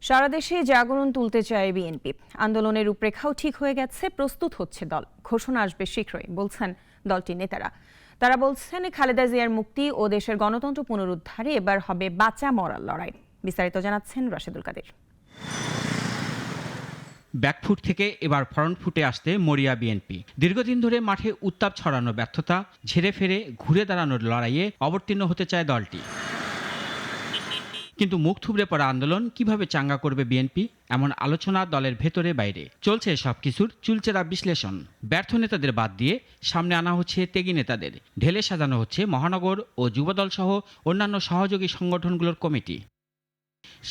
সারা দেশে জাগরণ তুলতে চায় বিএনপি। আন্দোলনের রূপরেখাও ঠিক হয়ে গেছে, প্রস্তুত হচ্ছে দল। ঘোষণা আসবে শীঘ্রই বলছেন দলটির নেতারা। তারা বলছেন, খালেদা জিয়ার মুক্তি ও দেশের গণতন্ত্র পুনরুদ্ধারে এবার হবে বাঁচা মরার লড়াই। বিস্তারিত জানাচ্ছেন রাশেদুল কাদের। ব্যাকফুট থেকে এবার ফ্রন্ট ফুটে আসতে মরিয়া বিএনপি। দীর্ঘদিন ধরে মাঠে উত্তাপ ছড়ানোর ব্যর্থতা ঝেড়ে ফেরে ঘুরে দাঁড়ানোর লড়াইয়ে অবতীর্ণ হতে চায় দলটি। কিন্তু মুখ থুবড়ে পড়া আন্দোলন কিভাবে চাঙ্গা করবে বিএনপি, এমন আলোচনা দলের ভেতরে বাইরে চলছে। সবকিছুর চুলচেরা বিশ্লেষণ। ব্যর্থ নেতাদের বাদ দিয়ে সামনে আনা হচ্ছে ত্যাগী নেতাদের। ঢেলে সাজানো হচ্ছে মহানগর ও যুবদল সহ অন্যান্য সহযোগী সংগঠনগুলোর কমিটি।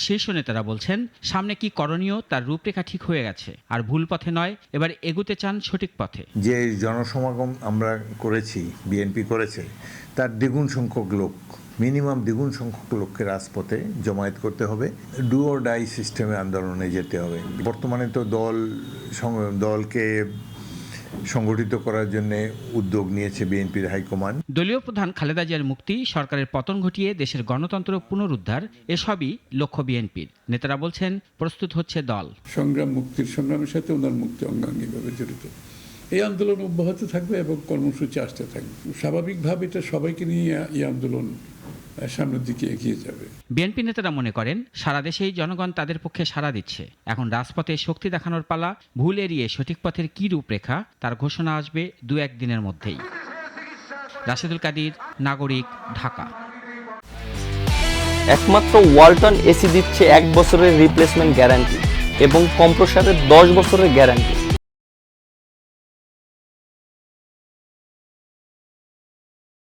শীর্ষ নেতারা বলছেন, সামনে কি করণীয় তার রূপরেখা ঠিক হয়ে গেছে। আর ভুল পথে নয়, এবার এগুতে চান সঠিক পথে। যে জনসমাগম আমরা করেছি, বিএনপি করেছে, তার দ্বিগুণ সংখ্যক লোক, মিনিমাম দ্বিগুণ সংখ্যক লোককে রাজপথে জমায়েত করতে হবে। ডু অর ডাই সিস্টেমে আন্দোলনে যেতে হবে। বর্তমানে তো দলকে সংগঠিত করার জন্য উদ্যোগ নিয়েছে বিএনপির হাইকমান্ড। দলীয় প্রধান খালেদা জিয়ার মুক্তি, সরকারের পতন ঘটিয়ে দেশের গণতন্ত্র পুনরুদ্ধার, এসবই লক্ষ্য বিএনপির। নেতারা বলছেন, প্রস্তুত হচ্ছে দল। মুক্তির সংগ্রামের সাথে ওনার মুক্তি অঙ্গাঙ্গিভাবে জড়িত। এই আন্দোলন অব্যাহত থাকবে এবং কর্মসূচি আসতে থাকবে। স্বাভাবিকভাবে এটা সবাইকে নিয়ে এই আন্দোলন সামনের দিকে এগিয়ে যাবে। বিএনপি নেতারা মনে করেন, সারা দেশেই জনগণ তাদের পক্ষে সাড়া দিচ্ছে। এখন রাজপথে শক্তি দেখানোর পালা। ভুল এড়িয়ে সঠিক পথের কি রূপরেখা, তার ঘোষণা আসবে 2-1 দিনের মধ্যেই। রাশেদুল কাদের, নাগরিক, ঢাকা। একমাত্র ওয়ালটন এসি দিচ্ছে 1 বছরের রিপ্লেসমেন্ট গ্যারান্টি এবং কম্প্রেসারের 10 বছরের গ্যারান্টি।